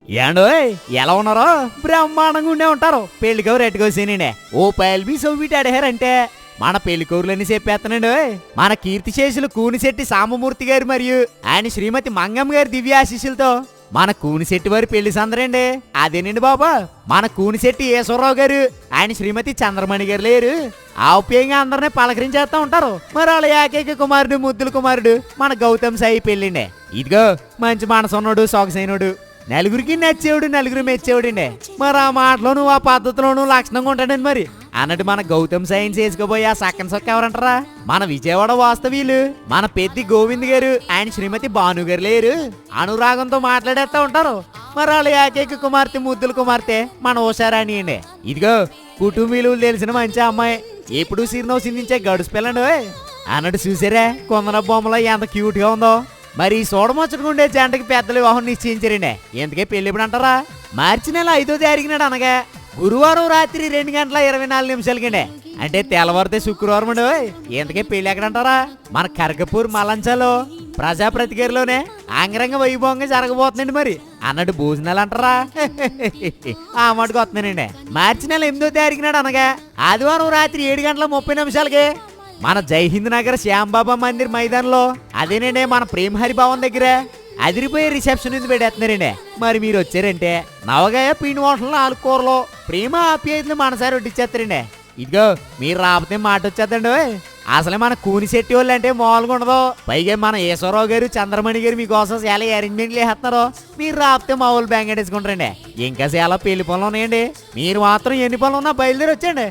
ఏండోయ్ ఎలా ఉన్నారో బ్రహ్మాండంగా ఉండే ఉంటారు. పెళ్లికూరు ఎట్టుకొచ్చానండి. ఓ పైల్బీ సౌబీటి అడిగారంటే మన పెళ్లికూరులని చెప్పేస్తానండి. మన కీర్తిశేషులు కూనిశెట్టి సాంబమూర్తి గారు మరియు ఆయన శ్రీమతి మంగమ్మ గారి దివ్యాశీస్సులతో మన కూనిశెట్టి వారి పెళ్లి సందరండి. అదేనండి బాబా, మన కూనిశెట్టి ఈశ్వరరావు గారు ఆయన శ్రీమతి చంద్రమణి గారు లేరు. ఆప్యాయంగా అందరినీ పలకరించేస్తా ఉంటారు. మరి వాళ్ళ ఏకైక కుమారుడు ముద్దుల కుమారుడు మన గౌతమ్ సాయి పెళ్ళిండే. ఇదిగో మంచి మనసున్నాడు, సొగసైనడు, నలుగురికి నచ్చేవాడు, నలుగురు మెచ్చేవాడండి. మరి ఆ మాటలోను ఆ పద్ధతిలోను లక్షణంగా ఉంటాడండి. మరి అన్నట్టు మన గౌతమ్ సైన్స్ వేసుకుపోయి ఆ సక్కన్ సొక్క ఎవరంటారా? మన విజయవాడ వాస్తవీయులు మన పెద్ది గోవింద్ గారు ఆయన శ్రీమతి భాను గారు లేరు. అనురాగంతో మాట్లాడేస్తా ఉంటారు. మరి వాళ్ళ ఏకైక కుమార్తె ముద్దుల కుమార్తె మన ఉషారాణి అండి. ఇదిగో కుటుంబీలు తెలిసిన మంచి అమ్మాయి, ఎప్పుడు సిరినో సిందించే గడుసు పిల్లండి అన్నట్టు. చూసారా కొందన బొమ్మలో ఎంత క్యూట్ గా ఉందో. మరి చూడముచ్చటకుండే జంటకి పెద్దలు వివాహం నిశ్చయించారండి. ఎందుకే పెళ్లి ఎప్పుడు అంటారా? మార్చి నెల 5వ తారీఖునాడు అనగా గురువారం రాత్రి 2:24 అంటే తెల్లవారితే శుక్రవారం అండి. ఎందుకే పెళ్లి ఎక్కడంటారా? మన కరకపూర్ మలంచాలో ప్రజాప్రతిగారిలోనే అంగరంగ వైభవంగా జరగబోతుందండి. మరి అన్నట్టు భోజనాలు అంటారా? ఆ మాటకు వస్తున్నానండి. మార్చి నెల 8వ తారీఖునాడు అనగా ఆదివారం రాత్రి 7:30 మన జై హింద్ నగర్ శ్యాంబాబా మందిర్ మైదాన్లో, అదేనండి మన ప్రేమహరి భవన్ దగ్గర అదిరిపోయే రిసెప్షన్ ఇది పెట్టేస్తున్నారండి. మరి మీరు వచ్చారంటే నవగాయ పిండి వంటలు 4 కూరలు ప్రేమ ఆప్యాయతలు మనసారి వడ్డిచ్చేస్తారండి. ఇదిగో మీరు రాకపోతే మాట వచ్చేద్దండి. అసలే మన కూనిశెట్టి వాళ్ళు అంటే మామూలుగా ఉండదు. పైగా మన ఈశ్వరరావు గారు చంద్రమణి గారు మీకోసం చాలా అరేంజ్మెంట్లు చేస్తున్నారు. మీరు రాకపోతే మా వాళ్ళు బ్యాంక్ వేసుకుంటారండి. ఇంకా చాలా పెళ్లి పనులు ఉన్నాయండి. మీరు మాత్రం ఎన్ని పనులు ఉన్నా బయలుదేరి వచ్చండి.